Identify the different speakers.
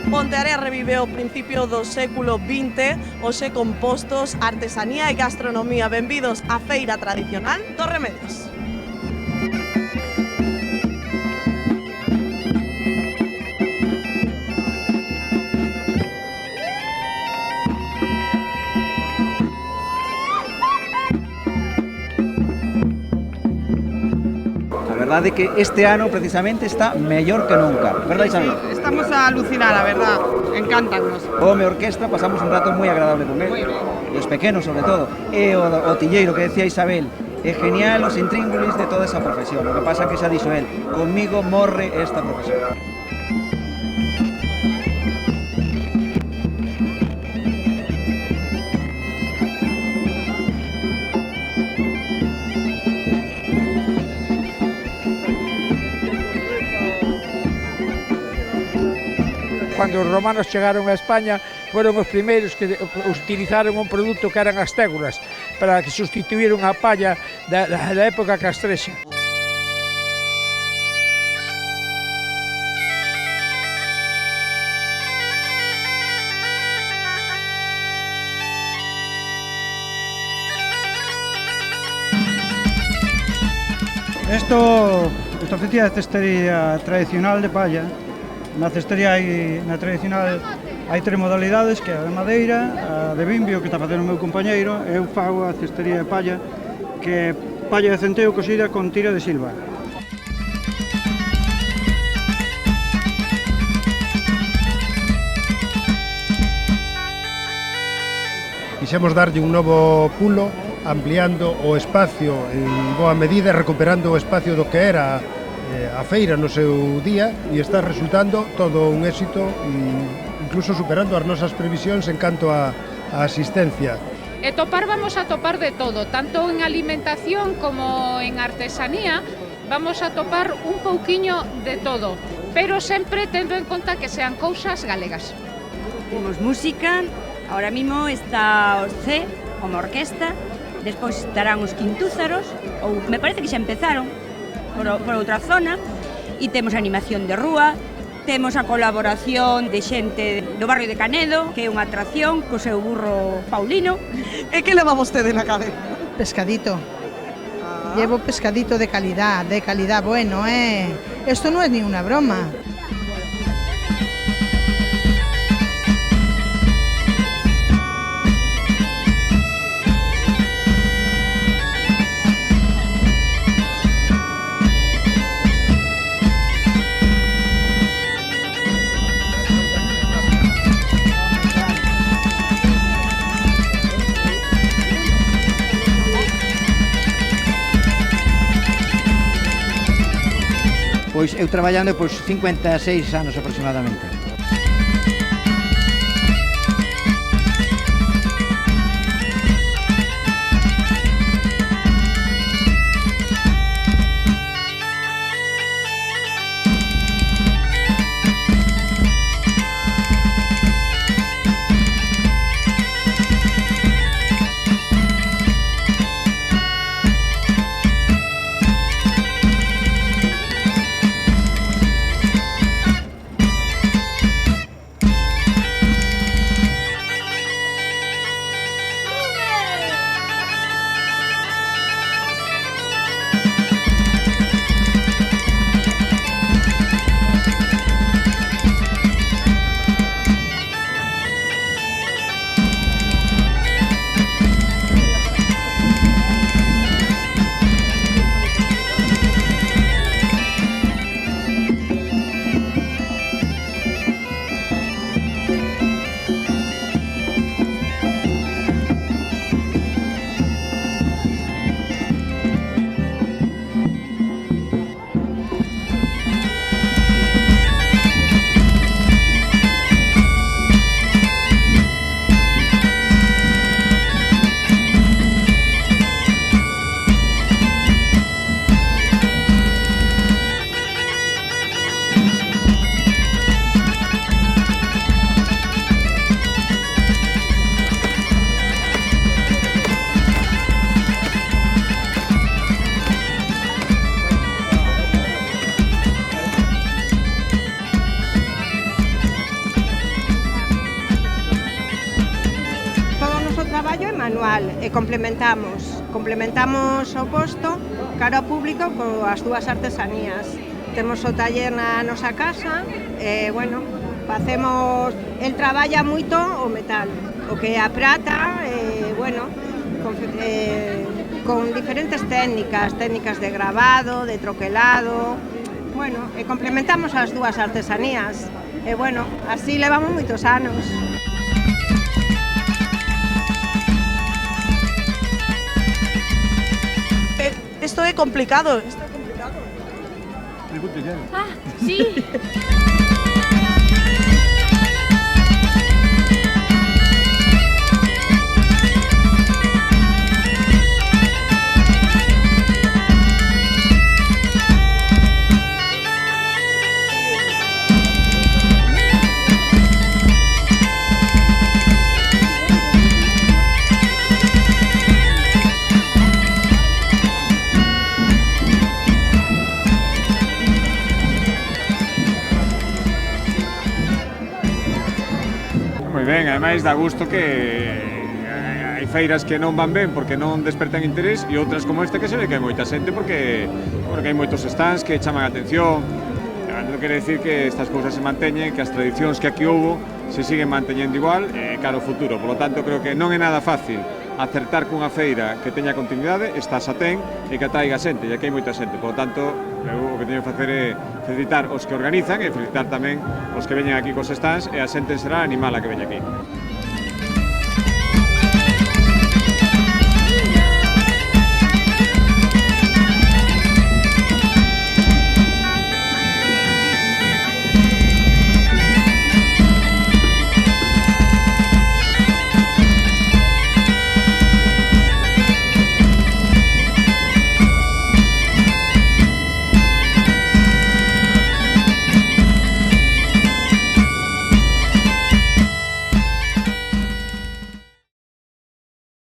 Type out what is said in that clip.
Speaker 1: Ponteareas revive o principio do século XX, hoxe con postos, artesanía e gastronomía. Benvidos á feira tradicional dos Remedios.
Speaker 2: A verdade é que este ano precisamente está mellor que nunca, verdade, Isabel?
Speaker 3: Sí, estamos a alucinar, a verdad, encántanos.
Speaker 2: Home orquestra, pasamos un rato moi agradable con él, e os pequenos sobre todo, e o tilleiro que decía Isabel, é genial os intríngulis de toda esa profesión, o que pasa que xa dixo el, conmigo morre esta profesión.
Speaker 4: Cando os romanos chegaron a España foron os primeiros que utilizaron un produto que eran as tégulas para que sustituíron a palla da época castrexa.
Speaker 5: Esta oficina de cestería tradicional de palla. Na cestería na tradicional hai tres modalidades, que é a de madeira, a de bimbio, que está facendo o meu compañeiro, e eu fago a cestería de palla, que é palla de centeo cosida con tira de silva.
Speaker 6: Quixemos darlle un novo pulo, ampliando o espacio en boa medida, recuperando o espacio do que era a feira no seu día, e está resultando todo un éxito, incluso superando as nosas previsións en canto a asistencia.
Speaker 7: E vamos a topar de todo, tanto en alimentación como en artesanía, vamos a topar un pouquiño de todo, pero sempre tendo en conta que sean cousas galegas.
Speaker 8: Temos música, ahora mismo está o C, como orquesta, despois estarán os quintúzaros, ou me parece que xa empezaron, por outra zona, e temos animación de rúa, temos a colaboración de xente do barrio de Canedo, que é unha atracción co seu burro Paulino.
Speaker 1: E que leva vostede na cabeza?
Speaker 9: Pescadito. Llevo pescadito de calidad bueno, Esto no es ni una broma.
Speaker 2: Pois eu traballando 56 anos aproximadamente.
Speaker 10: anual e complementamos o posto cara ao público coas dúas artesanías. Temos o taller na nosa casa e, bueno, facemos, el traballa moito o metal, o que é a prata, bueno, con diferentes técnicas de grabado, de troquelado, bueno, e complementamos as dúas artesanías, e, bueno, así levamos moitos anos.
Speaker 1: Esto é complicado.
Speaker 8: Ah, sí.
Speaker 11: Moi ben, ademais dá gusto que hai feiras que non van ben porque non despertan interés e outras como esta que se ve que hai moita xente porque hai moitos stands que chaman a atención. Non quere decir que estas cousas se manteñen, que as tradicións que aquí houbo se siguen manteñendo igual cara ao futuro. Por lo tanto, creo que non é nada fácil acertar cunha feira que teña continuidade, esta xa ten e que atraiga xente, e aquí hai moita xente. Por lo tanto, eu o que teño que facer é felicitar os que organizan e felicitar tamén os que veñen aquí cos stands e a xente será animal a que veña aquí.